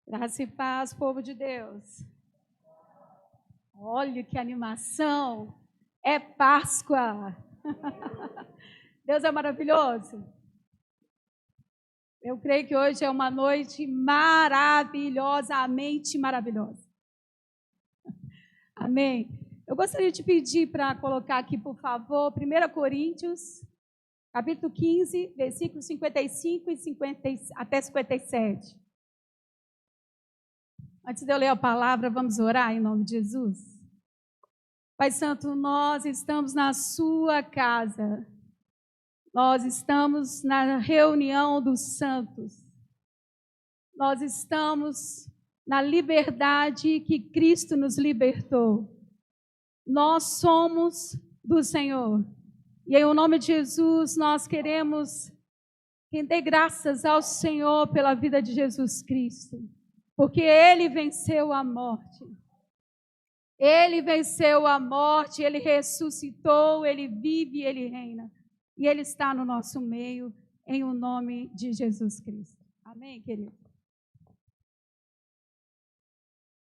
Graça e paz, povo de Deus. Olha que animação! É Páscoa! Deus é maravilhoso. Eu creio que hoje é uma noite maravilhosamente maravilhosa. Amém. Eu gostaria de pedir para colocar aqui, por favor, 1 Coríntios, capítulo 15, versículos 55 e 50, até 57. Antes de eu ler a palavra, vamos orar em nome de Jesus. Pai Santo, nós estamos na sua casa. Nós estamos na reunião dos santos. Nós estamos na liberdade que Cristo nos libertou. Nós somos do Senhor. E em nome de Jesus, nós queremos render graças ao Senhor pela vida de Jesus Cristo. Porque Ele venceu a morte. Ele venceu a morte, Ele ressuscitou, Ele vive, Ele reina. E Ele está no nosso meio, em o nome de Jesus Cristo. Amém, querido?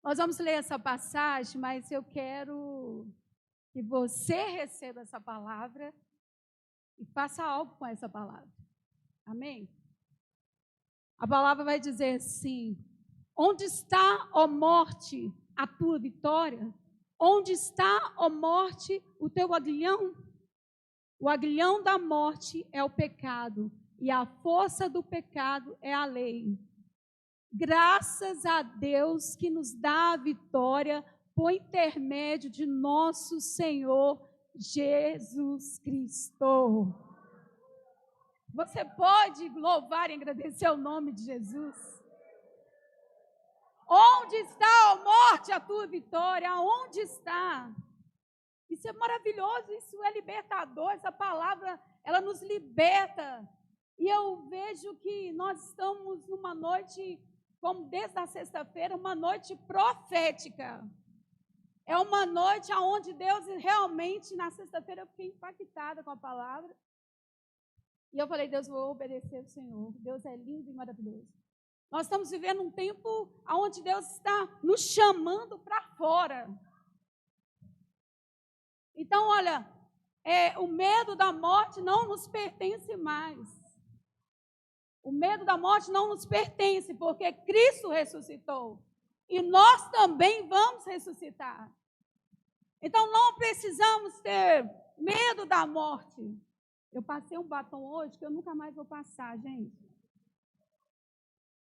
Nós vamos ler essa passagem, mas eu quero que você receba essa palavra e faça algo com essa palavra. Amém? A palavra vai dizer assim: onde está, ó morte, a tua vitória? Onde está, ó morte, o teu aguilhão? O aguilhão da morte é o pecado, e a força do pecado é a lei. Graças a Deus que nos dá a vitória por intermédio de nosso Senhor Jesus Cristo. Você pode louvar e agradecer o nome de Jesus? Onde está, ó morte, a tua vitória? Onde está? Isso é maravilhoso, isso é libertador, essa palavra, ela nos liberta. E eu vejo que nós estamos numa noite, como desde a sexta-feira, uma noite profética. É uma noite onde Deus realmente, na sexta-feira eu fiquei impactada com a palavra. E eu falei, Deus, vou obedecer ao Senhor. Deus é lindo e maravilhoso. Nós estamos vivendo um tempo onde Deus está nos chamando para fora. Então, olha, o medo da morte não nos pertence mais. O medo da morte não nos pertence, porque Cristo ressuscitou. E nós também vamos ressuscitar. Então, não precisamos ter medo da morte. Eu passei um batom hoje que eu nunca mais vou passar, gente.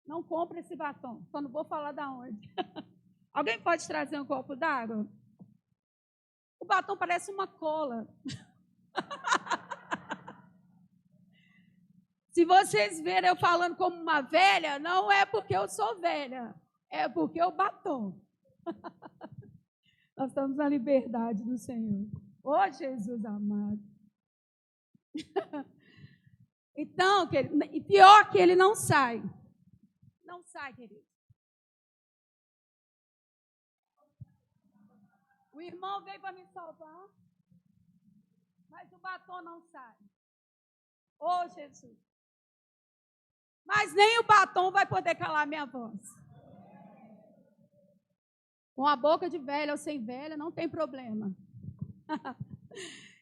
Não compre esse batom, só não vou falar da onde. Alguém pode trazer um copo d'água? O batom parece uma cola. Se vocês verem eu falando como uma velha, não é porque eu sou velha, é porque o batom. Nós estamos na liberdade do Senhor. Ô, Jesus amado. Então, querido, e pior que ele não sai. Não sai, querido. O irmão veio para me salvar, mas o batom não sai. Ô, Jesus. Mas nem o batom vai poder calar minha voz. Com a boca de velha ou sem velha, não tem problema.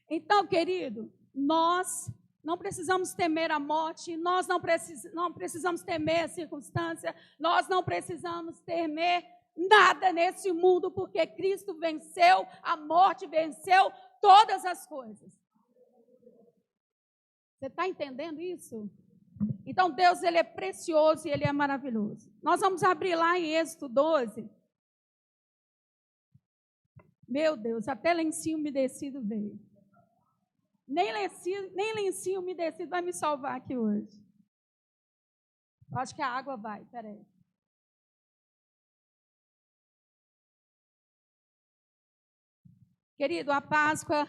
Então, querido, nós não precisamos temer a morte, nós não precisamos temer a circunstância, nós não precisamos temer nada nesse mundo, porque Cristo venceu a morte, venceu todas as coisas. Você está entendendo isso? Então, Deus, Ele é precioso e Ele é maravilhoso. Nós vamos abrir lá em Êxodo 12. Meu Deus, até lencinho umedecido veio. Nem lencinho umedecido vai me salvar aqui hoje. Eu acho que a água vai, peraí. Querido, a Páscoa,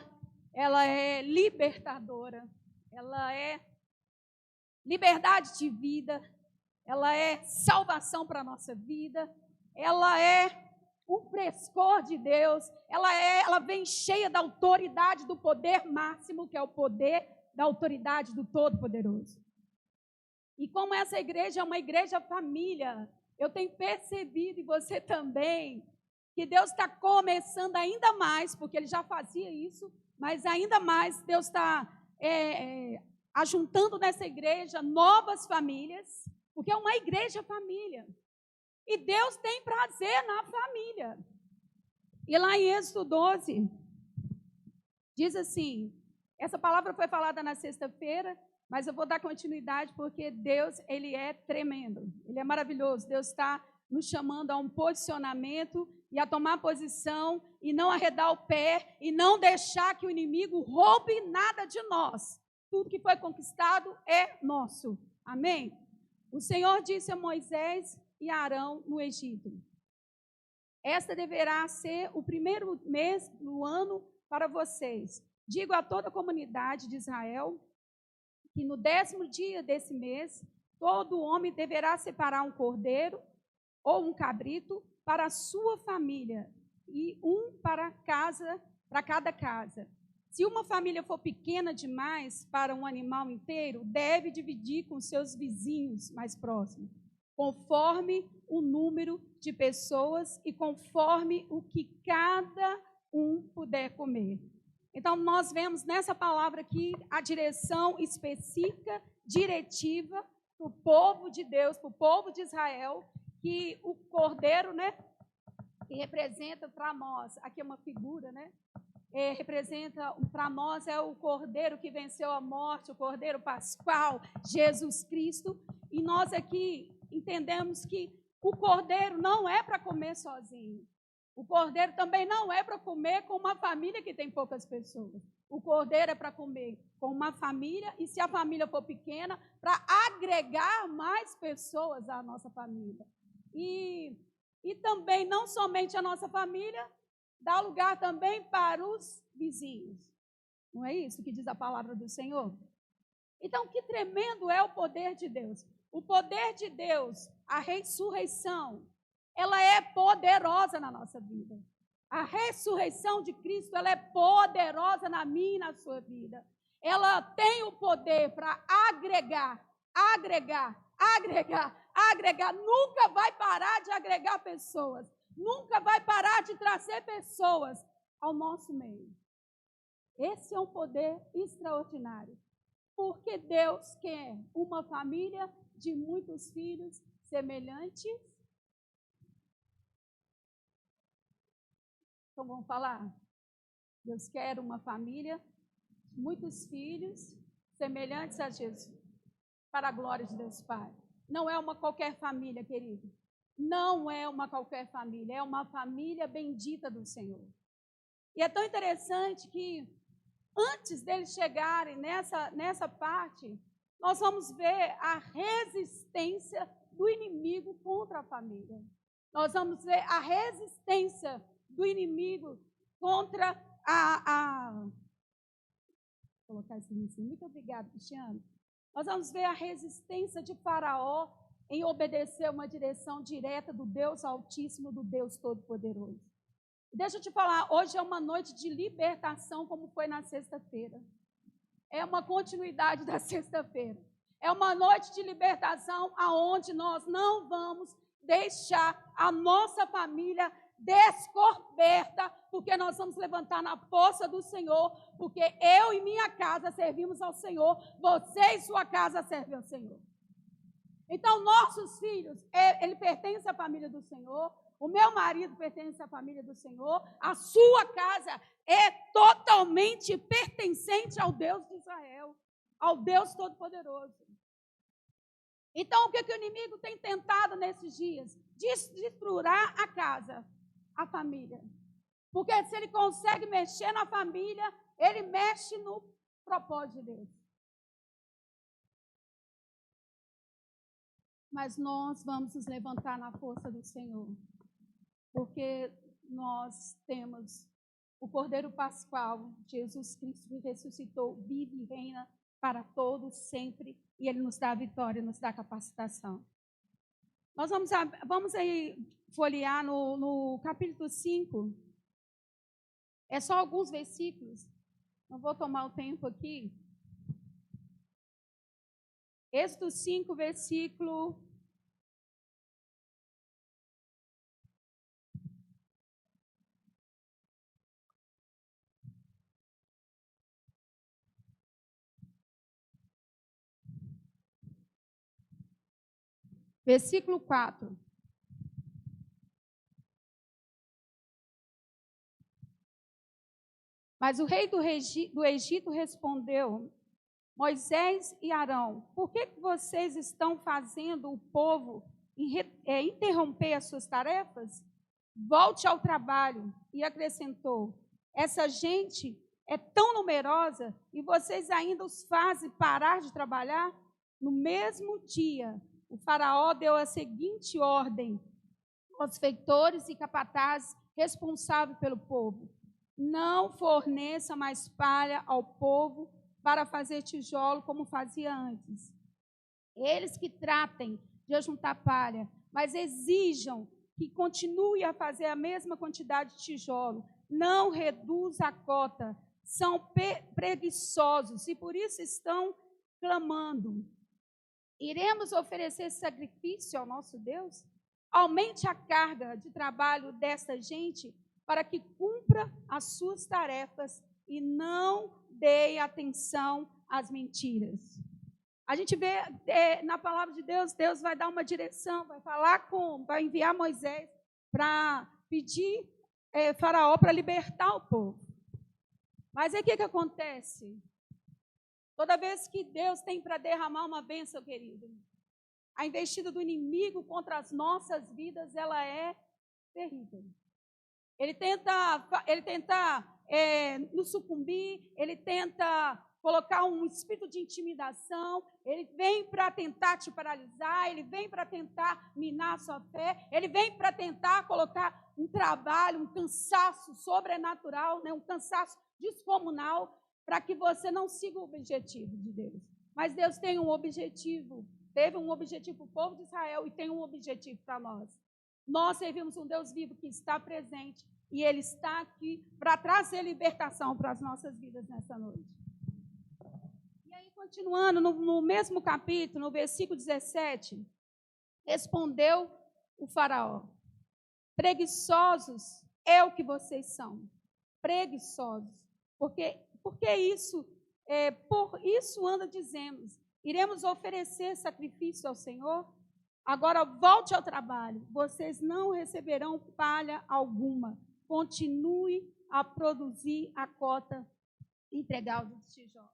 ela é libertadora. Ela é liberdade de vida. Ela é salvação para a nossa vida. Ela é um frescor de Deus, ela vem cheia da autoridade do poder máximo, que é o poder da autoridade do Todo-Poderoso. E como essa igreja é uma igreja família, eu tenho percebido, e você também, que Deus está começando ainda mais, porque Ele já fazia isso, mas ainda mais Deus está ajuntando nessa igreja novas famílias, porque é uma igreja família. E Deus tem prazer na família. E lá em Êxodo 12, diz assim, essa palavra foi falada na sexta-feira, mas eu vou dar continuidade porque Deus, Ele é tremendo, Ele é maravilhoso. Deus está nos chamando a um posicionamento e a tomar posição e não arredar o pé e não deixar que o inimigo roube nada de nós. Tudo que foi conquistado é nosso. Amém? O Senhor disse a Moisés e a Arão no Egito: esta deverá ser o primeiro mês do ano para vocês. Digo a toda a comunidade de Israel que no 10º dia desse mês, todo homem deverá separar um cordeiro ou um cabrito para a sua família e um para cada casa. Se uma família for pequena demais para um animal inteiro, deve dividir com seus vizinhos mais próximos, conforme o número de pessoas e conforme o que cada um puder comer. Então, nós vemos nessa palavra aqui a direção específica, diretiva para o povo de Deus, para o povo de Israel, que o cordeiro, né, que representa para nós, aqui é uma figura, né, representa para nós é o cordeiro que venceu a morte, o cordeiro pascual, Jesus Cristo. E nós aqui entendemos que o cordeiro não é para comer sozinho. O cordeiro também não é para comer com uma família que tem poucas pessoas. O cordeiro é para comer com uma família, e se a família for pequena, para agregar mais pessoas à nossa família. E também, não somente a nossa família, dá lugar também para os vizinhos. Não é isso que diz a palavra do Senhor? Então, que tremendo é o poder de Deus. O poder de Deus, a ressurreição, ela é poderosa na nossa vida. A ressurreição de Cristo, ela é poderosa na minha e na sua vida. Ela tem o poder para agregar. Nunca vai parar de agregar pessoas. Nunca vai parar de trazer pessoas ao nosso meio. Esse é um poder extraordinário. Porque Deus quer uma família de muitos filhos semelhantes. Então vamos falar? Deus quer uma família, muitos filhos, semelhantes a Jesus, para a glória de Deus Pai. Não é uma qualquer família, querido. Não é uma qualquer família, é uma família bendita do Senhor. E é tão interessante que, antes deles chegarem nessa parte, nós vamos ver a resistência do inimigo contra a família. Nós vamos ver a resistência do inimigo contra Vou colocar isso em cima. Muito obrigada, Cristiano. Nós vamos ver a resistência de Faraó em obedecer uma direção direta do Deus Altíssimo, do Deus Todo-Poderoso. Deixa eu te falar, hoje é uma noite de libertação, como foi na sexta-feira. É uma continuidade da sexta-feira. É uma noite de libertação aonde nós não vamos deixar a nossa família descoberta, porque nós vamos levantar na força do Senhor, porque eu e minha casa servimos ao Senhor, você e sua casa servem ao Senhor. Então, nossos filhos, ele pertence à família do Senhor, o meu marido pertence à família do Senhor, a sua casa é totalmente pertencente ao Deus de Israel, ao Deus Todo-Poderoso. Então, o que o inimigo tem tentado nesses dias? Destruir a casa, a família. Porque se ele consegue mexer na família, ele mexe no propósito de Deus. Mas nós vamos nos levantar na força do Senhor. Porque nós temos o Cordeiro Pascual, Jesus Cristo, que ressuscitou, vive e reina para todos, sempre, e Ele nos dá a vitória, nos dá a capacitação. Nós vamos aí folhear no capítulo 5. É só alguns versículos, não vou tomar o tempo aqui. Êxodo 5, versículo Versículo 4. Mas o rei do Egito respondeu: Moisés e Arão, por que vocês estão fazendo o povo interromper as suas tarefas? Volte ao trabalho. E acrescentou: essa gente é tão numerosa e vocês ainda os fazem parar de trabalhar? No mesmo dia, o faraó deu a seguinte ordem aos feitores e capatazes responsáveis pelo povo: não forneça mais palha ao povo para fazer tijolo como fazia antes. Eles que tratem de ajuntar palha, mas exijam que continue a fazer a mesma quantidade de tijolo. Não reduza a cota. São preguiçosos e por isso estão clamando. Iremos oferecer sacrifício ao nosso Deus? Aumente a carga de trabalho desta gente para que cumpra as suas tarefas e não dê atenção às mentiras. A gente vê na palavra de Deus, Deus vai dar uma direção, vai enviar Moisés para pedir Faraó para libertar o povo. Mas aí o que acontece? Toda vez que Deus tem para derramar uma bênção, querido, a investida do inimigo contra as nossas vidas, ela é terrível. Ele tenta nos sucumbir, ele tenta colocar um espírito de intimidação, ele vem para tentar te paralisar, ele vem para tentar minar a sua fé, ele vem para tentar colocar um trabalho, um cansaço sobrenatural, né, um cansaço descomunal, para que você não siga o objetivo de Deus. Mas Deus tem um objetivo, teve um objetivo para o povo de Israel e tem um objetivo para nós. Nós servimos um Deus vivo que está presente e Ele está aqui para trazer libertação para as nossas vidas nessa noite. E aí, continuando, no mesmo capítulo, no versículo 17, respondeu o faraó: preguiçosos é o que vocês são, preguiçosos, porque isso, por isso anda dizendo, iremos oferecer sacrifício ao Senhor? Agora volte ao trabalho, vocês não receberão palha alguma, continue a produzir a cota integral dos tijolos.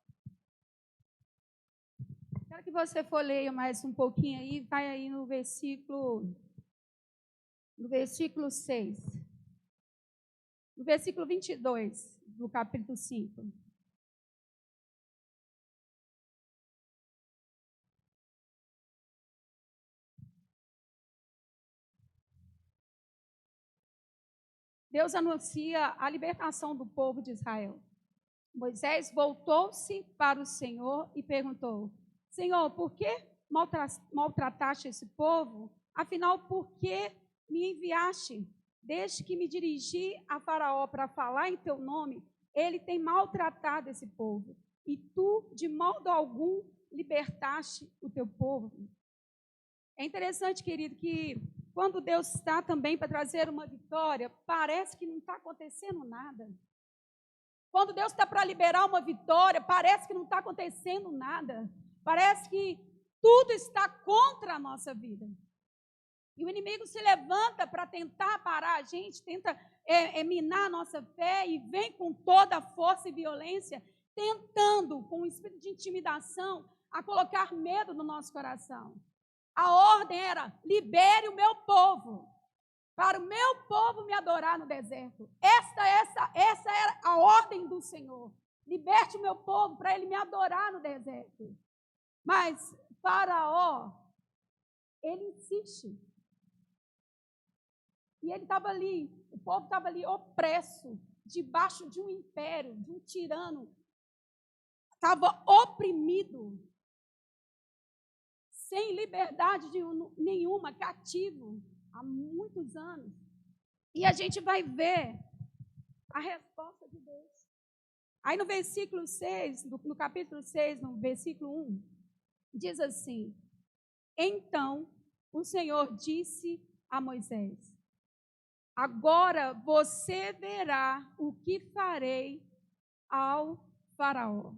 Quero que você folheie mais um pouquinho aí, vai aí no versículo 6. No versículo 22 do capítulo 5. Deus anuncia a libertação do povo de Israel. Moisés voltou-se para o Senhor e perguntou: Senhor, por que maltrataste esse povo? Afinal, por que me enviaste? Desde que me dirigi a Faraó para falar em teu nome, ele tem maltratado esse povo. E tu, de modo algum, libertaste o teu povo. É interessante, querido, que quando Deus está também para trazer uma vitória, parece que não está acontecendo nada. Quando Deus está para liberar uma vitória, parece que não está acontecendo nada. Parece que tudo está contra a nossa vida. E o inimigo se levanta para tentar parar a gente, tenta minar a nossa fé e vem com toda a força e violência, tentando, com um espírito de intimidação, a colocar medo no nosso coração. A ordem era: libere o meu povo, para o meu povo me adorar no deserto. Essa era a ordem do Senhor. Liberte o meu povo para ele me adorar no deserto. Mas Faraó, ele insiste. E ele estava ali, o povo estava ali opresso, debaixo de um império, de um tirano. Estava oprimido, sem liberdade nenhuma, cativo, há muitos anos. E a gente vai ver a resposta de Deus. Aí no versículo 6, no capítulo 6, no versículo 1, diz assim: então o Senhor disse a Moisés: agora você verá o que farei ao Faraó.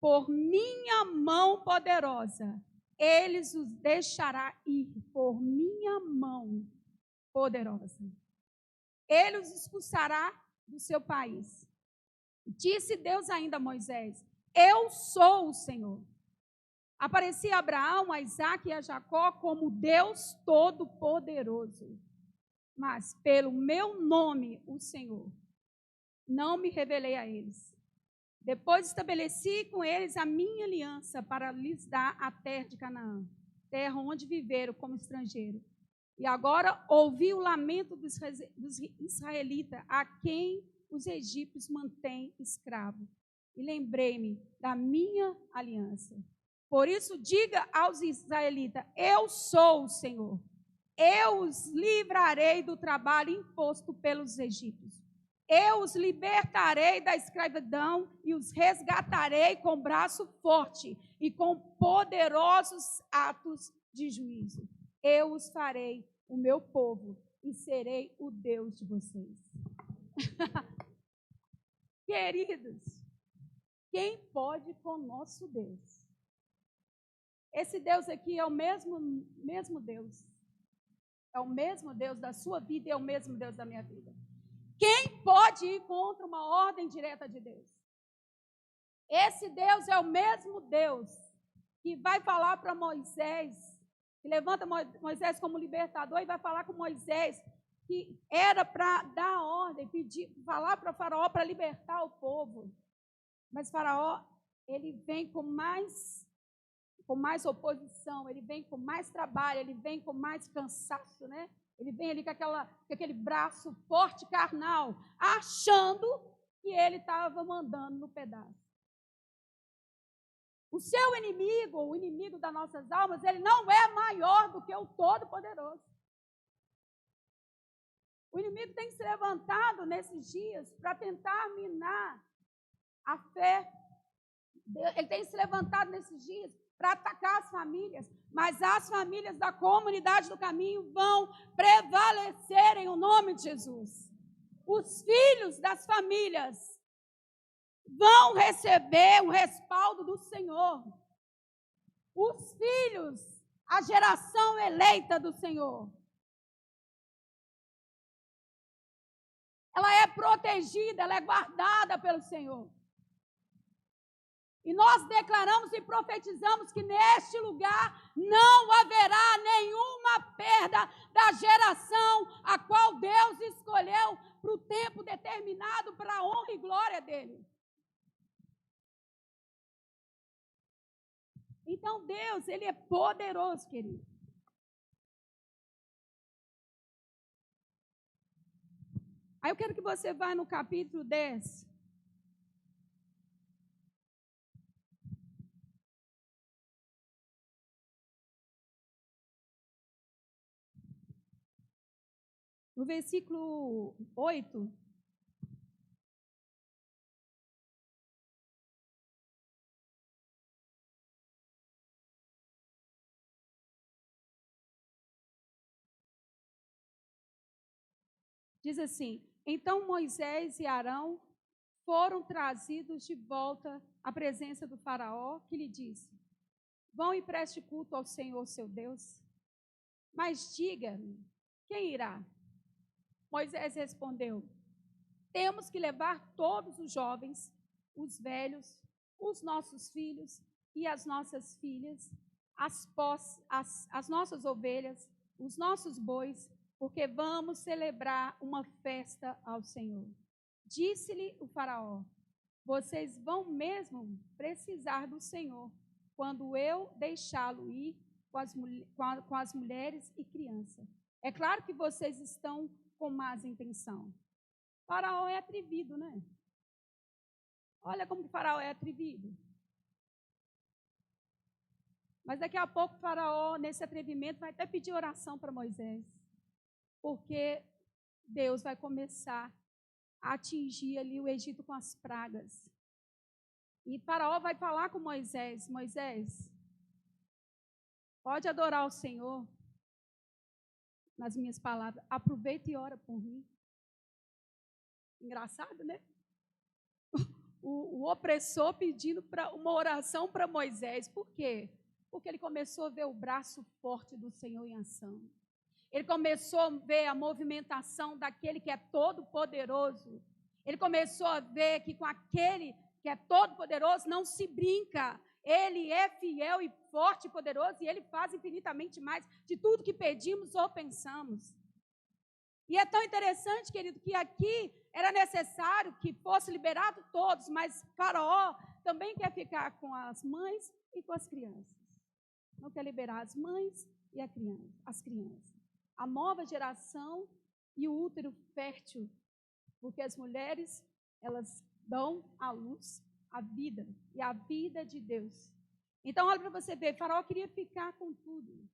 Por minha mão poderosa, eles os deixará ir por minha mão poderosa. Ele os expulsará do seu país. Disse Deus ainda a Moisés: eu sou o Senhor. Apareci a Abraão, a Isaque e a Jacó como Deus Todo-Poderoso. Mas pelo meu nome, o Senhor, não me revelei a eles. Depois estabeleci com eles a minha aliança para lhes dar a terra de Canaã, terra onde viveram como estrangeiros. E agora ouvi o lamento dos israelitas, a quem os egípcios mantêm escravo. E lembrei-me da minha aliança. Por isso, diga aos israelitas: eu sou o Senhor. Eu os livrarei do trabalho imposto pelos egípcios. Eu os libertarei da escravidão e os resgatarei com braço forte e com poderosos atos de juízo. Eu os farei o meu povo e serei o Deus de vocês. Queridos, quem pode com o nosso Deus? Esse Deus aqui é o mesmo Deus. É o mesmo Deus da sua vida e é o mesmo Deus da minha vida. Quem pode ir contra uma ordem direta de Deus? Esse Deus é o mesmo Deus que vai falar para Moisés, que levanta Moisés como libertador e vai falar com Moisés que era para dar ordem, falar para Faraó para libertar o povo. Mas Faraó, ele vem com mais oposição, ele vem com mais trabalho, ele vem com mais cansaço, né? Ele vem ali com aquele braço forte, carnal, achando que ele estava mandando no pedaço. O seu inimigo, o inimigo das nossas almas, ele não é maior do que o Todo-Poderoso. O inimigo tem se levantado nesses dias para tentar minar a fé. Ele tem se levantado nesses dias para atacar as famílias, mas as famílias da comunidade do caminho vão prevalecer em o nome de Jesus. Os filhos das famílias vão receber o respaldo do Senhor. Os filhos, a geração eleita do Senhor. Ela é protegida, ela é guardada pelo Senhor. E nós declaramos e profetizamos que neste lugar não haverá nenhuma perda da geração a qual Deus escolheu para o tempo determinado para a honra e glória dele. Então Deus, ele é poderoso, querido. Aí eu quero que você vá no capítulo 10. No versículo 8, diz assim: então Moisés e Arão foram trazidos de volta à presença do faraó, que lhe disse: vão e preste culto ao Senhor, seu Deus. Mas diga-me, quem irá? Moisés respondeu: temos que levar todos os jovens, os velhos, os nossos filhos e as nossas filhas, as nossas ovelhas, os nossos bois, porque vamos celebrar uma festa ao Senhor. Disse-lhe o faraó: vocês vão mesmo precisar do Senhor, quando eu deixá-lo ir com as mulheres e crianças. É claro que vocês estão com más intenção. Faraó é atrevido, né? Olha como que Faraó é atrevido. Mas daqui a pouco Faraó, nesse atrevimento, vai até pedir oração para Moisés. Porque Deus vai começar a atingir ali o Egito com as pragas. E Faraó vai falar com Moisés: Moisés, pode adorar o Senhor nas minhas palavras, aproveita e ora por mim. Engraçado, né? O opressor pedindo uma oração para Moisés. Por quê? Porque ele começou a ver o braço forte do Senhor em ação. Ele começou a ver a movimentação daquele que é todo-poderoso. Ele começou a ver que com aquele que é todo-poderoso não se brinca. Ele é fiel e forte e poderoso e ele faz infinitamente mais de tudo que pedimos ou pensamos. E é tão interessante, querido, que aqui era necessário que fosse liberado todos, mas Faraó também quer ficar com as mães e com as crianças. Não quer liberar as mães e as crianças. A nova geração e o útero fértil, porque as mulheres, elas dão à luz a vida, e a vida de Deus. Então, olha para você ver, Faraó queria ficar com tudo.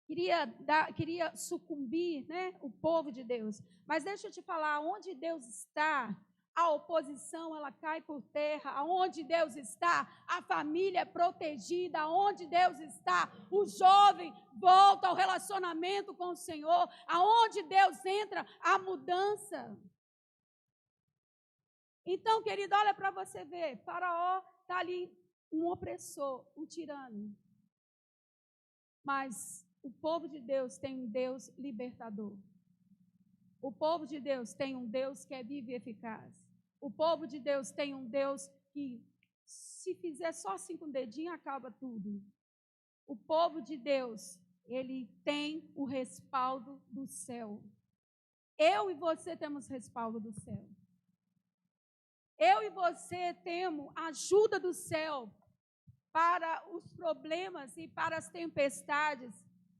Queria sucumbir, né, o povo de Deus. Mas deixa eu te falar, onde Deus está, a oposição, ela cai por terra. Aonde Deus está, a família é protegida. Aonde Deus está, o jovem volta ao relacionamento com o Senhor. Aonde Deus entra, a mudança. Então, querido, olha para você ver. Faraó está ali, um opressor, um tirano. Mas o povo de Deus tem um Deus libertador. O povo de Deus tem um Deus que é vivo e eficaz. O povo de Deus tem um Deus que, se fizer só 5 dedinhos, acaba tudo. O povo de Deus, ele tem o respaldo do céu. Eu e você temos respaldo do céu. Eu e você temos ajuda do céu para os problemas e para as tempestades.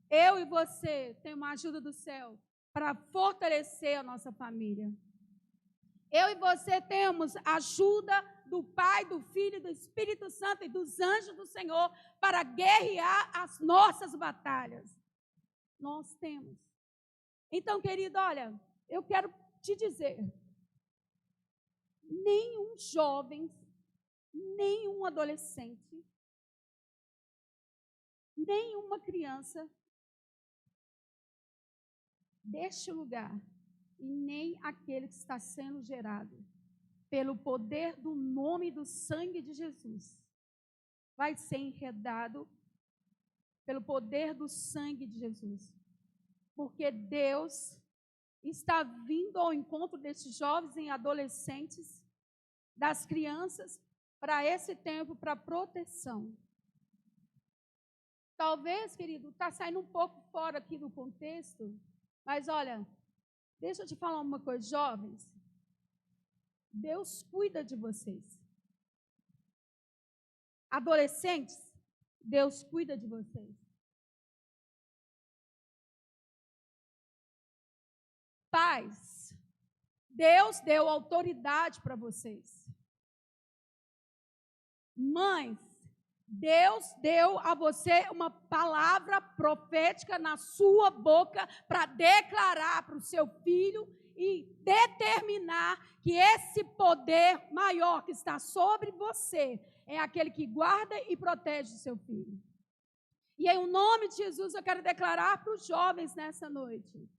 Eu e você temos uma ajuda do céu para fortalecer a nossa família. Eu e você temos ajuda do Pai, do Filho e do Espírito Santo e dos anjos do Senhor para guerrear as nossas batalhas. Nós temos. Então, querido, olha, eu quero te dizer, nenhum jovem, nenhum adolescente, nenhuma criança deste lugar, e nem aquele que está sendo gerado pelo poder do nome e do sangue de Jesus, vai ser enredado pelo poder do sangue de Jesus. Porque Deus está vindo ao encontro desses jovens e adolescentes, das crianças, para esse tempo, para proteção. Talvez, querido, está saindo um pouco fora aqui do contexto, mas olha, deixa eu te falar uma coisa, jovens. Deus cuida de vocês. Adolescentes, Deus cuida de vocês. Pais, Deus deu autoridade para vocês. Mães, Deus deu a você uma palavra profética na sua boca para declarar para o seu filho e determinar que esse poder maior que está sobre você é aquele que guarda e protege o seu filho. E em nome de Jesus eu quero declarar para os jovens nessa noite: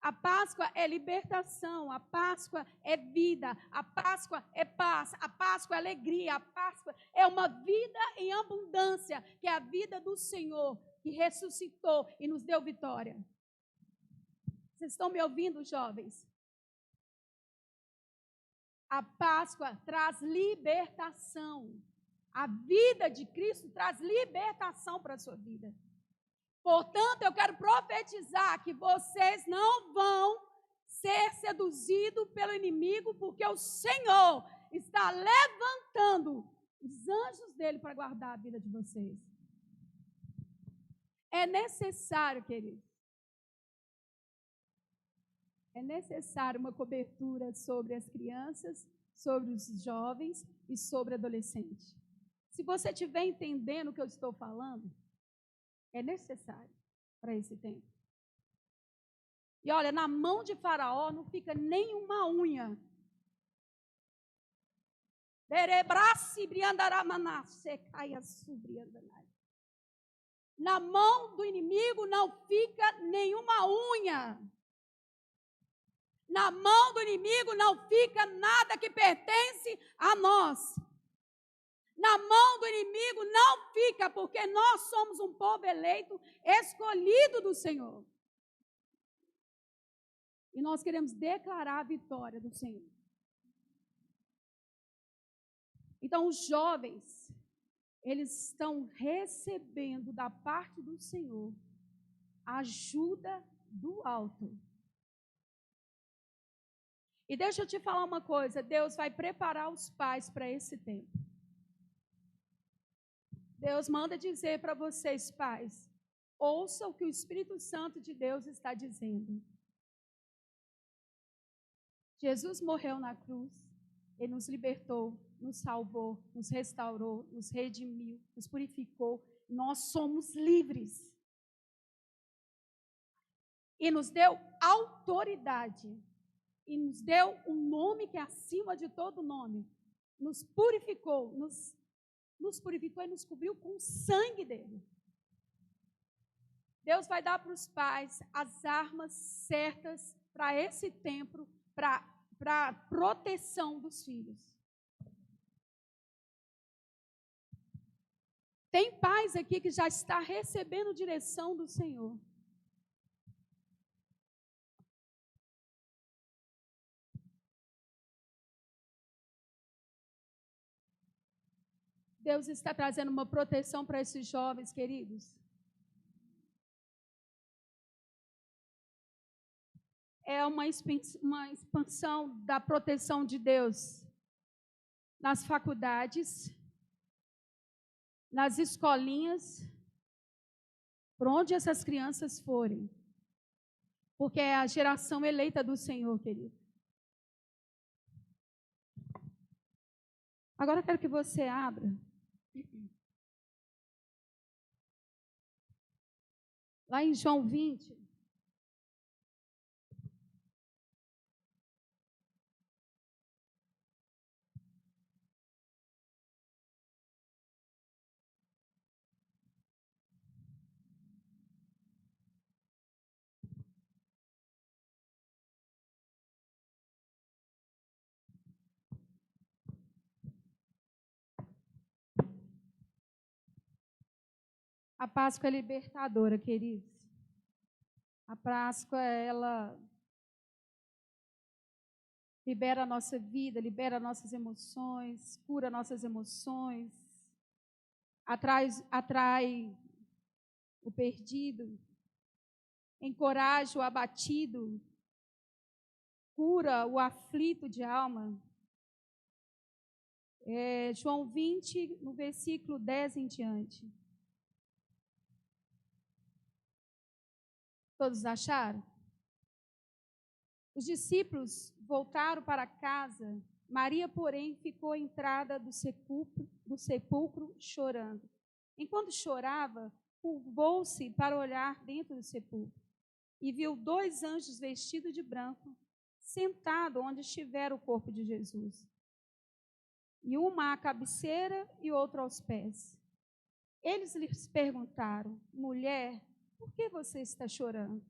a Páscoa é libertação, a Páscoa é vida, a Páscoa é paz, a Páscoa é alegria, a Páscoa é uma vida em abundância, que é a vida do Senhor, que ressuscitou e nos deu vitória. Vocês estão me ouvindo, jovens? A Páscoa traz libertação. A vida de Cristo traz libertação para a sua vida. Portanto, eu quero profetizar que vocês não vão ser seduzidos pelo inimigo, porque o Senhor está levantando os anjos dele para guardar a vida de vocês. É necessário, queridos, é necessário uma cobertura sobre as crianças, sobre os jovens e sobre adolescentes. Se você estiver entendendo o que eu estou falando, é necessário para esse tempo. E olha, na mão de Faraó não fica nenhuma unha. Na mão do inimigo não fica nenhuma unha. Na mão do inimigo não fica nada que pertence a nós. na mão do inimigo não fica, porque nós somos um povo eleito, escolhido do Senhor. E nós queremos declarar a vitória do Senhor. Então, os jovens, eles estão recebendo da parte do Senhor ajuda do alto. E deixa eu te falar uma coisa, Deus vai preparar os pais para esse tempo. Deus manda dizer para vocês, pais, ouça o que o Espírito Santo de Deus está dizendo. Jesus morreu na cruz, Ele nos libertou, nos salvou, nos restaurou, nos redimiu, nos purificou. Nós somos livres. E nos deu autoridade. E nos deu um nome que é acima de todo nome. Nos purificou, nos purificou e nos cobriu com o sangue dele. Deus vai dar para os pais as armas certas para esse tempo, para a proteção dos filhos. Tem pais aqui que já está recebendo direção do Senhor. Deus está trazendo uma proteção para esses jovens, queridos. É uma expansão da proteção de Deus nas faculdades, nas escolinhas, por onde essas crianças forem. Porque é a geração eleita do Senhor, querido. Agora eu quero que você abra. Lá em João 20. A Páscoa é libertadora, queridos. A Páscoa, ela libera a nossa vida, libera nossas emoções, cura nossas emoções, atrai o perdido, encoraja o abatido, cura o aflito de alma. João 20, no versículo 10 em diante. Todos acharam? Os discípulos voltaram para casa. Maria, porém, ficou à entrada do sepulcro chorando. Enquanto chorava, curvou-se para olhar dentro do sepulcro e viu 2 anjos vestidos de branco, sentados onde estivera o corpo de Jesus. E uma à cabeceira e outro aos pés. Eles lhes perguntaram: mulher, por que você está chorando?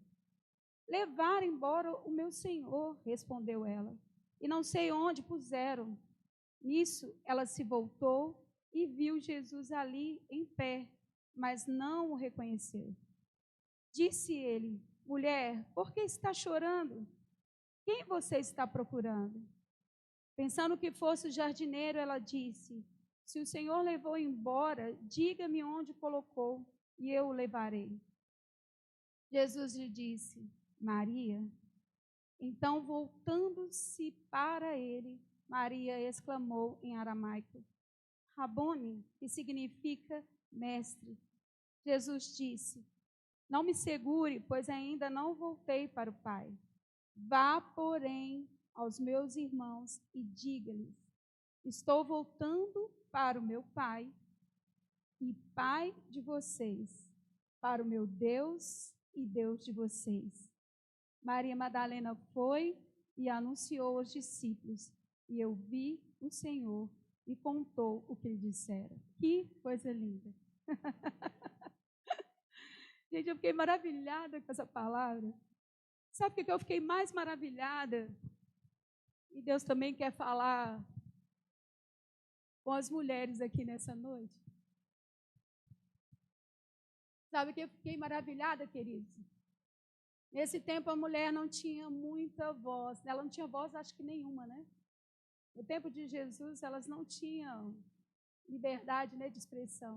Levaram embora o meu Senhor, respondeu ela, e não sei onde puseram. Nisso, ela se voltou e viu Jesus ali em pé, mas não o reconheceu. Disse ele: mulher, por que está chorando? Quem você está procurando? Pensando que fosse o jardineiro, ela disse: se o Senhor levou embora, diga-me onde colocou, e eu o levarei. Jesus lhe disse: Maria. Então, voltando-se para ele, Maria exclamou em aramaico: Rabone, que significa mestre. Jesus disse: não me segure, pois ainda não voltei para o Pai. Vá, porém, aos meus irmãos e diga-lhes: estou voltando para o meu Pai e Pai de vocês, para o meu Deus e Deus de vocês. Maria Madalena foi e anunciou aos discípulos, e eu vi o Senhor e contou o que lhe dissera. Que coisa linda! Gente, eu fiquei maravilhada com essa palavra. Sabe por que eu fiquei mais maravilhada? E Deus também quer falar com as mulheres aqui nessa noite? Sabe que eu fiquei maravilhada, queridos? Nesse tempo a mulher não tinha muita voz. Ela não tinha voz, acho que nenhuma, né? No tempo de Jesus, elas não tinham liberdade, né, de expressão.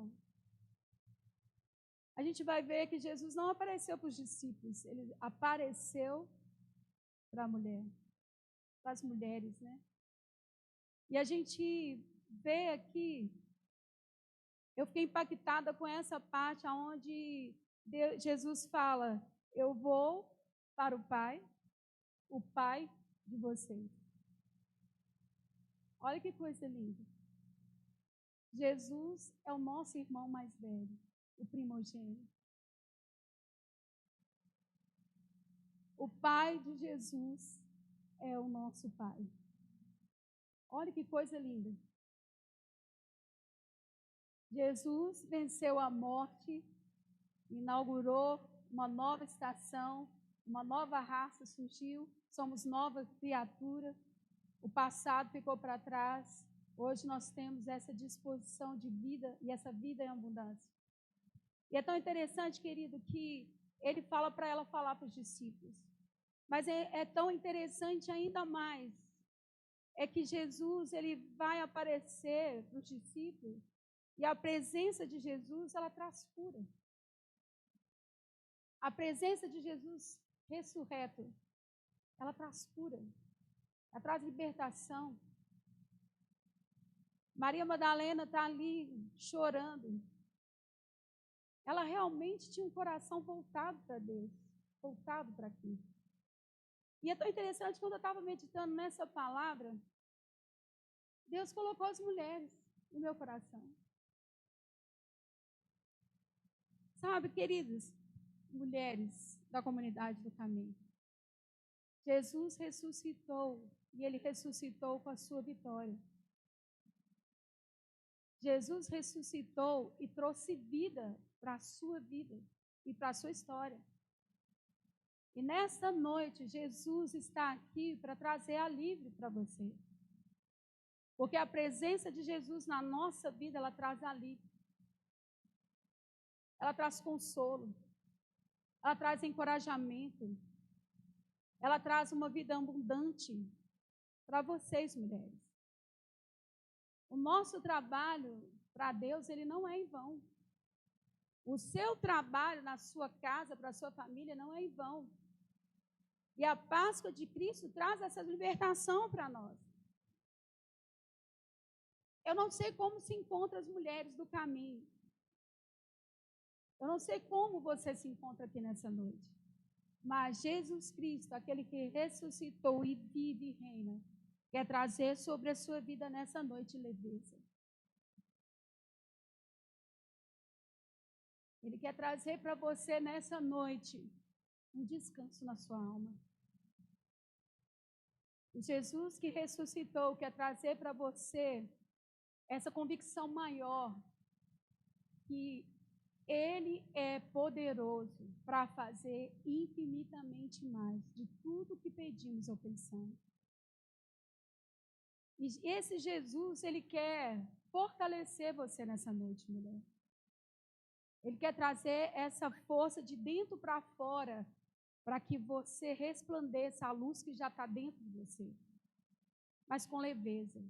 A gente vai ver que Jesus não apareceu para os discípulos, ele apareceu para a mulher, para as mulheres, né? E a gente vê aqui, eu fiquei impactada com essa parte onde Jesus fala: eu vou para o Pai de vocês. Olha que coisa linda. Jesus é o nosso irmão mais velho, o primogênito. O Pai de Jesus é o nosso Pai. Olha que coisa linda. Jesus venceu a morte, inaugurou uma nova estação, uma nova raça surgiu, somos nova criatura. O passado ficou para trás. Hoje nós temos essa disposição de vida e essa vida em abundância. E é tão interessante, querido, que ele fala para ela falar para os discípulos. Mas é tão interessante ainda mais, é que Jesus ele vai aparecer para os discípulos e a presença de Jesus, ela traz cura. A presença de Jesus ressurreto, ela traz cura, ela traz libertação. Maria Madalena está ali chorando. Ela realmente tinha um coração voltado para Deus, voltado para Cristo. E é tão interessante, quando eu estava meditando nessa palavra, Deus colocou as mulheres no meu coração. Sabe, queridos, mulheres da comunidade do caminho, Jesus ressuscitou e ele ressuscitou com a sua vitória. Jesus ressuscitou e trouxe vida para a sua vida e para a sua história. E nesta noite, Jesus está aqui para trazer alívio para você. Porque a presença de Jesus na nossa vida, ela traz alívio. Ela traz consolo. Ela traz encorajamento. Ela traz uma vida abundante para vocês, mulheres. O nosso trabalho para Deus, ele não é em vão. O seu trabalho na sua casa, para a sua família, não é em vão. E a Páscoa de Cristo traz essa libertação para nós. Eu não sei como se encontram as mulheres do caminho. Eu não sei como você se encontra aqui nessa noite. Mas Jesus Cristo, aquele que ressuscitou e vive e reina, quer trazer sobre a sua vida nessa noite leveza. Ele quer trazer para você nessa noite um descanso na sua alma. O Jesus que ressuscitou quer trazer para você essa convicção maior que Ele é poderoso para fazer infinitamente mais de tudo que pedimos ou pensamos. E esse Jesus, Ele quer fortalecer você nessa noite, mulher. Ele quer trazer essa força de dentro para fora, para que você resplandeça a luz que já está dentro de você, mas com leveza.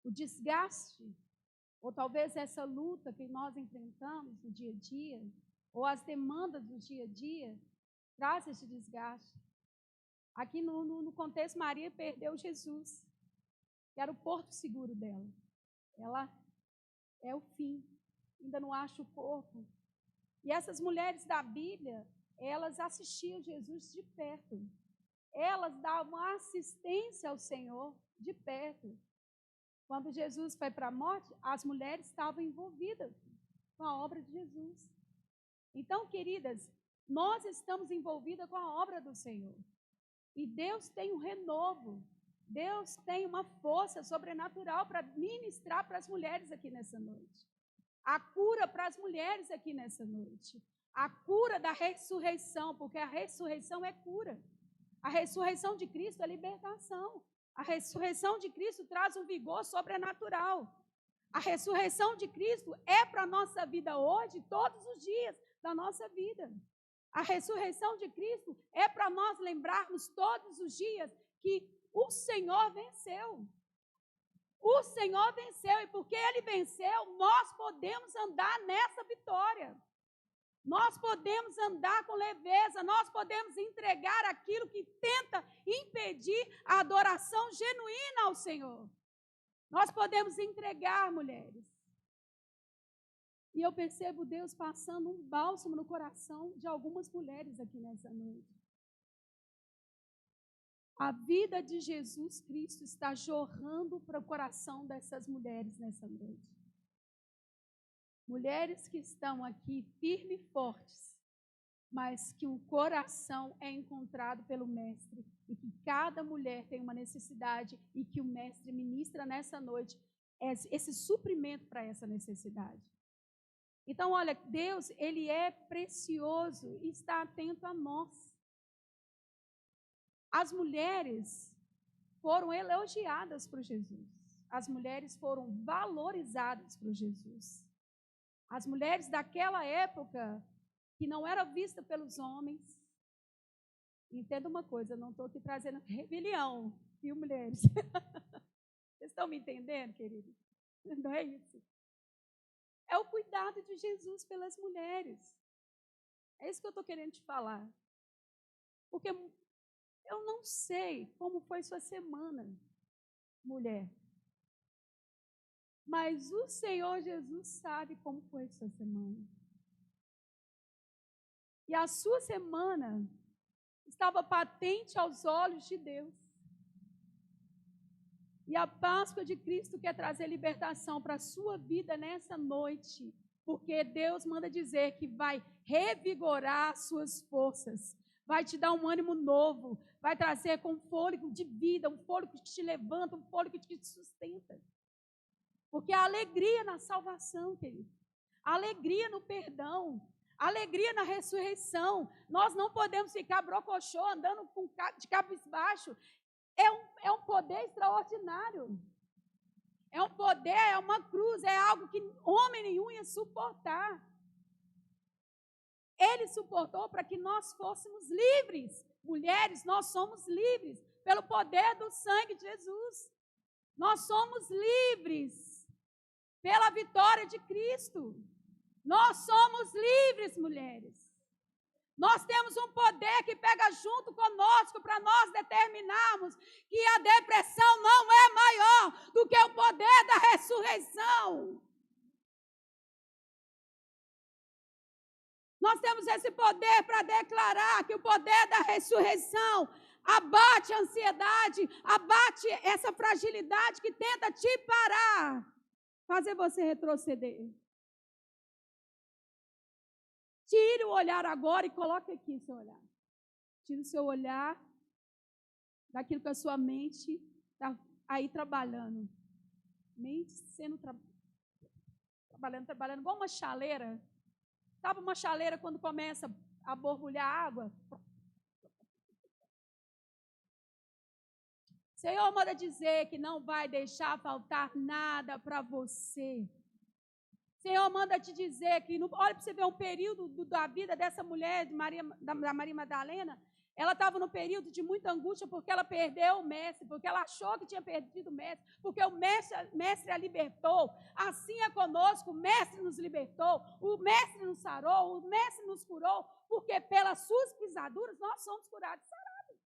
O desgaste, ou talvez essa luta que nós enfrentamos no dia a dia, ou as demandas do dia a dia, traz esse desgaste. Aqui no contexto, Maria perdeu Jesus, que era o porto seguro dela. Ela é o fim, ainda não acha o corpo. E essas mulheres da Bíblia, elas assistiam Jesus de perto. Elas davam assistência ao Senhor de perto. Quando Jesus foi para a morte, as mulheres estavam envolvidas com a obra de Jesus. Então, queridas, nós estamos envolvidas com a obra do Senhor. E Deus tem um renovo. Deus tem uma força sobrenatural para ministrar para as mulheres aqui nessa noite. A cura para as mulheres aqui nessa noite. A cura da ressurreição, porque a ressurreição é cura. A ressurreição de Cristo é libertação. A ressurreição de Cristo traz um vigor sobrenatural. A ressurreição de Cristo é para a nossa vida hoje, todos os dias da nossa vida. A ressurreição de Cristo é para nós lembrarmos todos os dias que o Senhor venceu. O Senhor venceu, e porque Ele venceu, nós podemos andar nessa vitória. Nós podemos andar com leveza, nós podemos entregar aquilo que tenta impedir a adoração genuína ao Senhor. Nós podemos entregar, mulheres. E eu percebo Deus passando um bálsamo no coração de algumas mulheres aqui nessa noite. A vida de Jesus Cristo está jorrando para o coração dessas mulheres nessa noite. Mulheres que estão aqui firmes e fortes, mas que o coração é encontrado pelo Mestre e que cada mulher tem uma necessidade e que o Mestre ministra nessa noite esse suprimento para essa necessidade. Então, olha, Deus, Ele é precioso e está atento a nós. As mulheres foram elogiadas por Jesus. As mulheres foram valorizadas por Jesus. As mulheres daquela época, que não eram vistas pelos homens. Entenda uma coisa, eu não estou aqui trazendo rebelião, viu, mulheres? Vocês estão me entendendo, queridos? Não é isso. É o cuidado de Jesus pelas mulheres. É isso que eu estou querendo te falar. Porque eu não sei como foi sua semana, mulher. Mas o Senhor Jesus sabe como foi sua semana. E a sua semana estava patente aos olhos de Deus. E a Páscoa de Cristo quer trazer libertação para a sua vida nessa noite. Porque Deus manda dizer que vai revigorar as suas forças. Vai te dar um ânimo novo. Vai trazer com fôlego de vida, um fôlego que te levanta, um fôlego que te sustenta. Porque a alegria na salvação, querido, a alegria no perdão, a alegria na ressurreição, nós não podemos ficar brocochô, andando de cabisbaixo. É um poder extraordinário. É um poder, é uma cruz, é algo que homem nenhum ia suportar. Ele suportou para que nós fôssemos livres. Mulheres, nós somos livres pelo poder do sangue de Jesus. Nós somos livres pela vitória de Cristo. Nós somos livres, mulheres. Nós temos um poder que pega junto conosco para nós determinarmos que a depressão não é maior do que o poder da ressurreição. Nós temos esse poder para declarar que o poder da ressurreição abate a ansiedade, abate essa fragilidade que tenta te parar, fazer você retroceder. Tire o olhar agora e coloque aqui o seu olhar. Tire o seu olhar daquilo que a sua mente está aí trabalhando. Mente sendo trabalhando, igual uma chaleira. Sabe uma chaleira quando começa a borbulhar água? O Senhor manda dizer que não vai deixar faltar nada para você. O Senhor manda te dizer que, olha para você ver um período da vida dessa mulher, da Maria Madalena, ela estava no período de muita angústia porque ela perdeu o mestre, porque ela achou que tinha perdido o mestre, porque o mestre a libertou. Assim é conosco, o mestre nos libertou, o mestre nos sarou, o mestre nos curou, porque pelas suas pisaduras nós somos curados e sarados.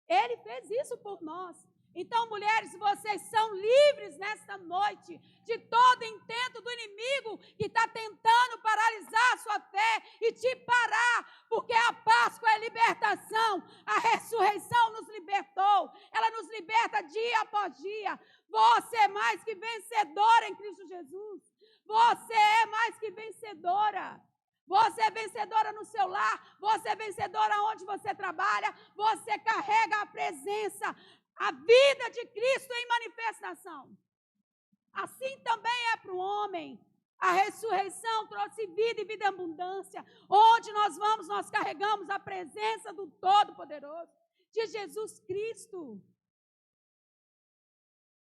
Ele fez isso por nós. Então, mulheres, vocês são livres nesta noite de todo intento do inimigo que está tentando paralisar a sua fé e te parar, porque a Páscoa é libertação, a ressurreição nos libertou, ela nos liberta dia após dia. Você é mais que vencedora em Cristo Jesus, você é mais que vencedora. Você é vencedora no seu lar, você é vencedora onde você trabalha, você carrega a presença, a vida de Cristo em manifestação. Assim também é para o homem. A ressurreição trouxe vida e vida em abundância. Onde nós vamos, nós carregamos a presença do Todo-Poderoso. de Jesus Cristo.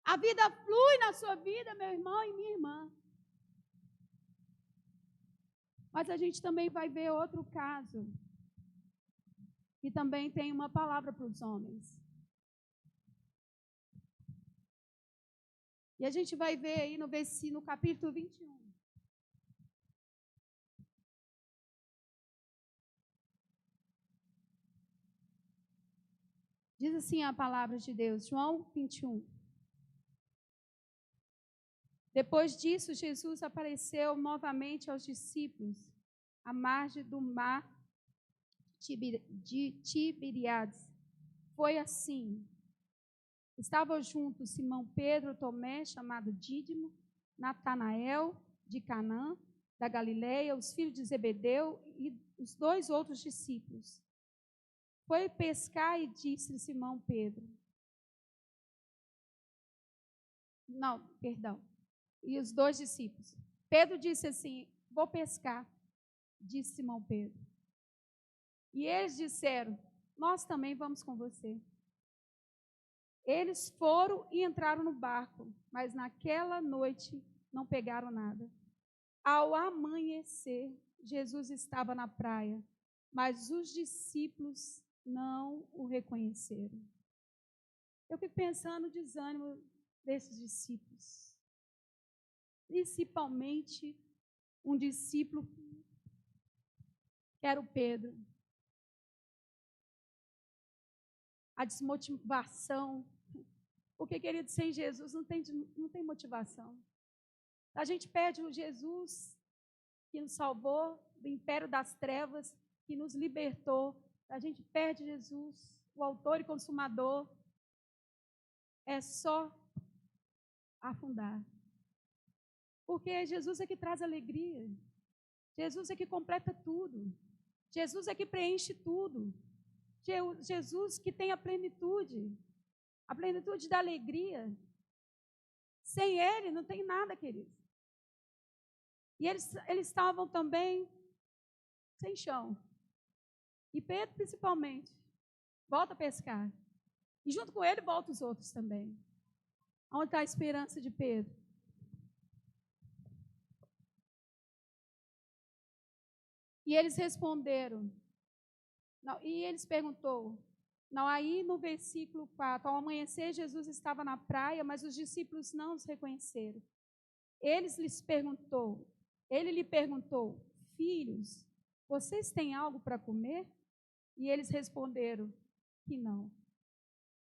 A vida flui na sua vida, meu irmão e minha irmã. Mas a gente também vai ver outro caso, que também tem uma palavra para os homens. E a gente vai ver aí no capítulo 21. Diz assim a palavra de Deus, João 21. Depois disso, Jesus apareceu novamente aos discípulos à margem do mar de Tiberíades. Foi assim. Estavam juntos Simão Pedro, Tomé, chamado Dídimo, Natanael, de Canaã, da Galileia, os filhos de Zebedeu e os 2 outros discípulos. Foi pescar e disse Simão Pedro. Não, perdão. E os 2 discípulos. Pedro disse assim, vou pescar, disse Simão Pedro. E eles disseram, nós também vamos com você. Eles foram e entraram no barco, mas naquela noite não pegaram nada. Ao amanhecer, Jesus estava na praia, mas os discípulos não o reconheceram. Eu fico pensando no desânimo desses discípulos. Principalmente um discípulo que era o Pedro. A desmotivação. Porque, querido, sem Jesus não tem motivação. A gente perde o Jesus que nos salvou do império das trevas, que nos libertou. A gente perde Jesus, o autor e consumador. É só afundar. Porque Jesus é que traz alegria. Jesus é que completa tudo. Jesus é que preenche tudo. Jesus que tem a plenitude da alegria. Sem Ele não tem nada, querido. E eles estavam também sem chão. E Pedro, principalmente, volta a pescar. E junto com ele, voltam os outros também. Onde está a esperança de Pedro? E eles responderam. Não, e eles perguntou. Não, aí no versículo 4, ao amanhecer, Jesus estava na praia, mas os discípulos não os reconheceram. Ele lhe perguntou, filhos, vocês têm algo para comer? E eles responderam que não.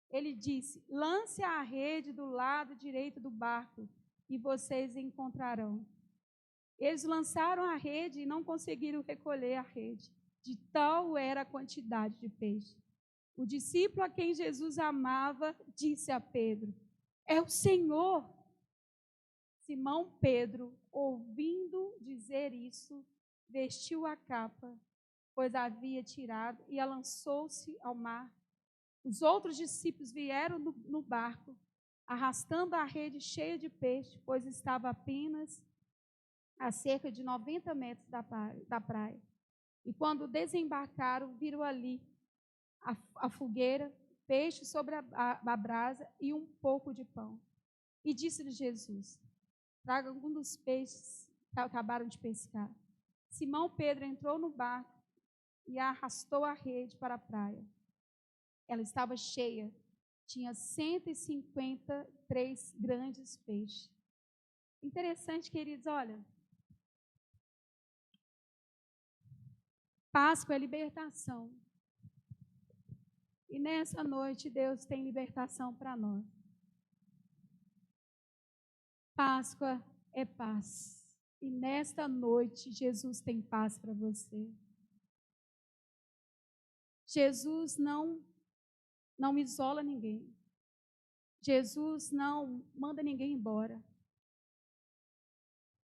Ele disse, lance a rede do lado direito do barco e vocês encontrarão. Eles lançaram a rede e não conseguiram recolher a rede. De tal era a quantidade de peixe. O discípulo a quem Jesus amava disse a Pedro, é o Senhor. Simão Pedro, ouvindo dizer isso, vestiu a capa, pois a havia tirado, e lançou-se ao mar. Os outros discípulos vieram no barco, arrastando a rede cheia de peixe, pois estava apenas a cerca de 90 metros da praia. E quando desembarcaram, viram ali a fogueira, peixe sobre a brasa e um pouco de pão. E disse-lhe Jesus, traga algum dos peixes que acabaram de pescar. Simão Pedro entrou no barco e arrastou a rede para a praia. Ela estava cheia, tinha 153 grandes peixes. Interessante, queridos, olha. Páscoa é libertação. E nessa noite Deus tem libertação para nós. Páscoa é paz. E nesta noite Jesus tem paz para você. Jesus não isola ninguém. Jesus não manda ninguém embora.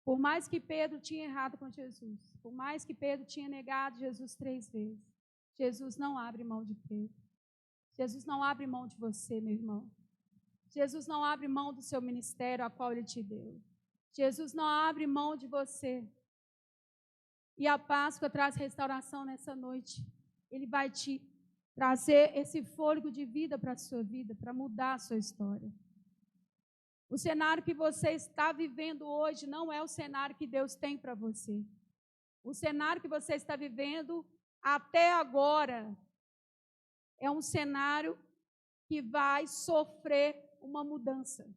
Por mais que Pedro tinha errado com Jesus, por mais que Pedro tinha negado Jesus 3 vezes, Jesus não abre mão de Pedro. Jesus não abre mão de você, meu irmão. Jesus não abre mão do seu ministério a qual Ele te deu. Jesus não abre mão de você. E a Páscoa traz restauração nessa noite. Ele vai te trazer esse fôlego de vida para a sua vida, para mudar a sua história. O cenário que você está vivendo hoje não é o cenário que Deus tem para você. O cenário que você está vivendo até agora é um cenário que vai sofrer uma mudança.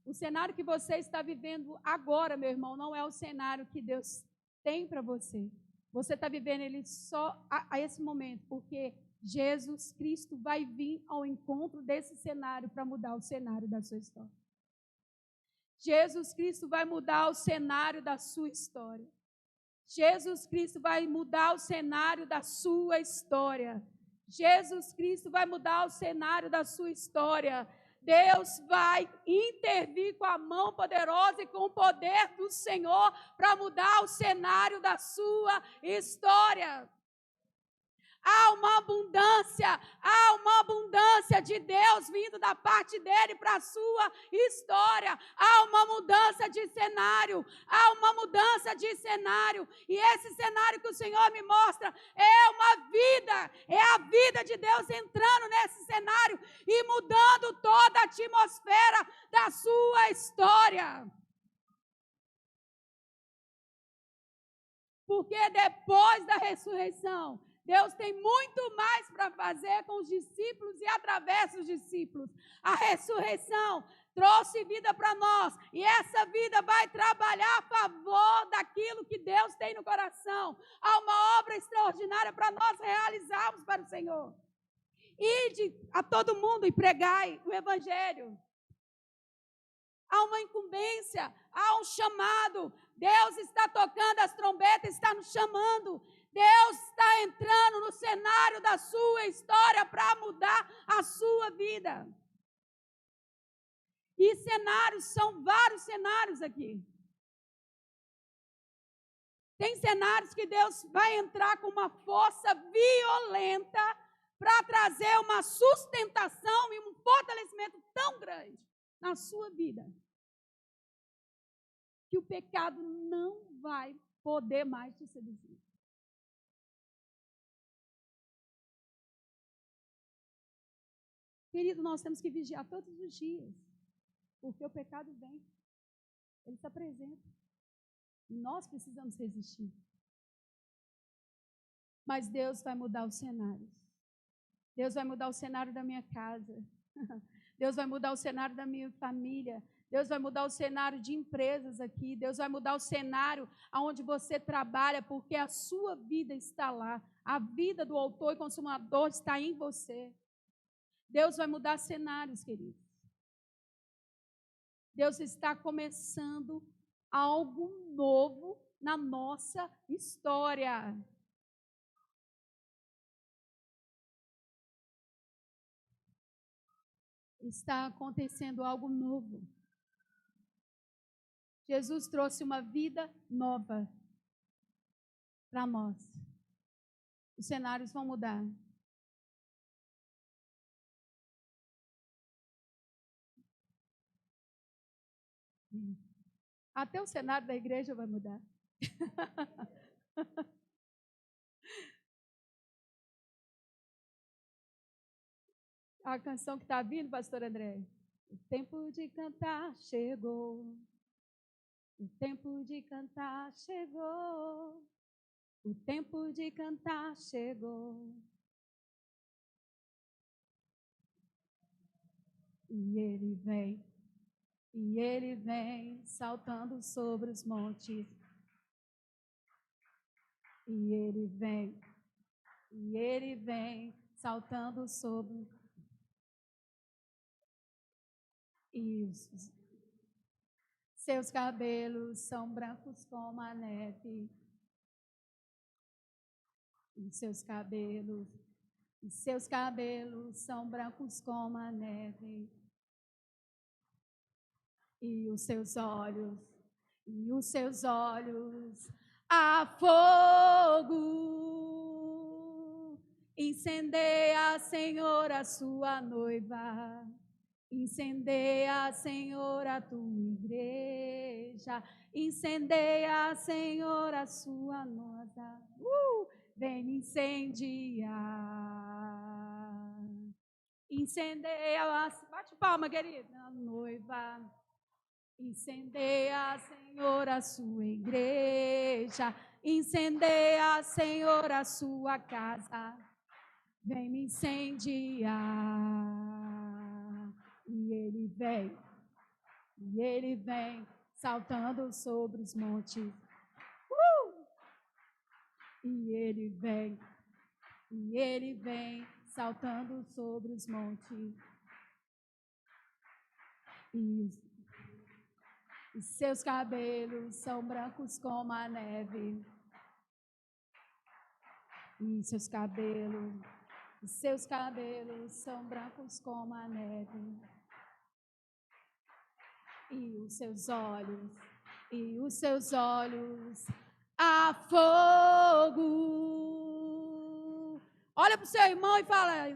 O cenário que você está vivendo agora, meu irmão, não é o cenário que Deus tem para você. Você está vivendo ele só a esse momento, porque Jesus Cristo vai vir ao encontro desse cenário para mudar o cenário da sua história. Jesus Cristo vai mudar o cenário da sua história. Jesus Cristo vai mudar o cenário da sua história. Jesus Cristo vai mudar o cenário da sua história. Deus vai intervir com a mão poderosa e com o poder do Senhor para mudar o cenário da sua história. Há uma abundância de Deus vindo da parte dele para a sua história. Há uma mudança de cenário, e esse cenário que o Senhor me mostra é a vida de Deus entrando nesse cenário e mudando toda a atmosfera da sua história. Porque depois da ressurreição, Deus tem muito mais para fazer com os discípulos e através dos discípulos. A ressurreição trouxe vida para nós e essa vida vai trabalhar a favor daquilo que Deus tem no coração. Há uma obra extraordinária para nós realizarmos para o Senhor. Ide a todo mundo e pregai o Evangelho. Há uma incumbência, há um chamado. Deus está tocando as trombetas, está nos chamando. Deus está entrando no cenário da sua história para mudar a sua vida. E cenários, são vários cenários aqui. Tem cenários que Deus vai entrar com uma força violenta para trazer uma sustentação e um fortalecimento tão grande na sua vida, que o pecado não vai poder mais te seduzir. Querido, nós temos que vigiar todos os dias, porque o pecado vem, ele se apresenta, e nós precisamos resistir. Mas Deus vai mudar os cenários. Deus vai mudar o cenário da minha casa. Deus vai mudar o cenário da minha família. Deus vai mudar o cenário de empresas aqui. Deus vai mudar o cenário onde você trabalha, porque a sua vida está lá. A vida do autor e consumador está em você. Deus vai mudar cenários, queridos. Deus está começando algo novo na nossa história. Está acontecendo algo novo. Jesus trouxe uma vida nova para nós. Os cenários vão mudar. Até o cenário da igreja vai mudar. A canção que está vindo, pastor André. O tempo de cantar chegou. O tempo de cantar chegou. O tempo de cantar chegou. E ele vem saltando sobre os montes. E ele vem saltando sobre. E seus cabelos são brancos como a neve. E seus cabelos são brancos como a neve. E os seus olhos a fogo. Incendeia, Senhor, a sua noiva. Incendeia, Senhor, a tua igreja. Incendeia, Senhor, a sua noiva. Vem me incendiar. Incendeia, bate palma, querida, noiva. Incendeia, Senhor, a sua igreja. Incendeia, Senhor, a sua casa. Vem me incendiar. E ele vem saltando sobre os montes. E ele vem saltando sobre os montes. E seus cabelos são brancos como a neve. E seus cabelos são brancos como a neve. E os seus olhos a fogo. Olha para o seu irmão e fala: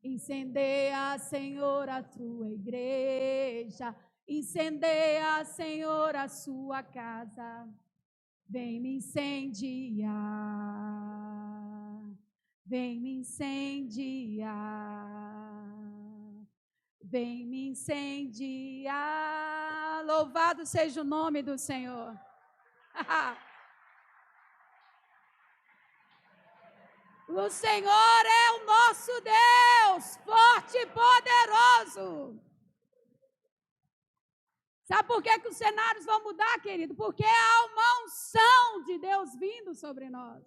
incendeia, Senhor, a tua igreja. Incendeia, Senhor, a sua casa. Vem me incendiar. Vem me incendiar. Vem me incendiar. Louvado seja o nome do Senhor. O Senhor é o nosso Deus, forte e poderoso. Sabe por que os cenários vão mudar, querido? Porque há uma unção de Deus vindo sobre nós.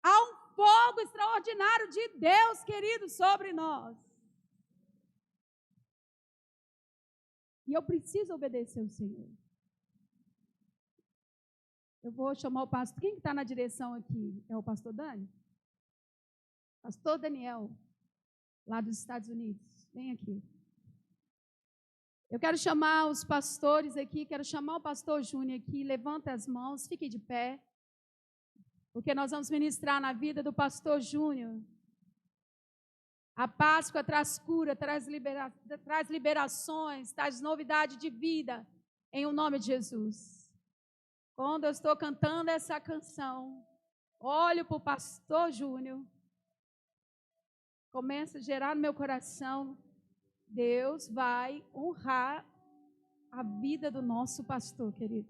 Há um fogo extraordinário de Deus, querido, sobre nós. E eu preciso obedecer ao Senhor. Eu vou chamar o pastor. Quem está na direção aqui? É o pastor Dani? Pastor Daniel, lá dos Estados Unidos. Vem aqui. Eu quero chamar os pastores aqui, quero chamar o pastor Júnior aqui. Levanta as mãos, fique de pé. Porque nós vamos ministrar na vida do pastor Júnior. A Páscoa traz cura, traz liberações, traz novidade de vida, em o nome de Jesus. Quando eu estou cantando essa canção, olho para o pastor Júnior, começa a gerar no meu coração, Deus vai honrar a vida do nosso pastor, querido.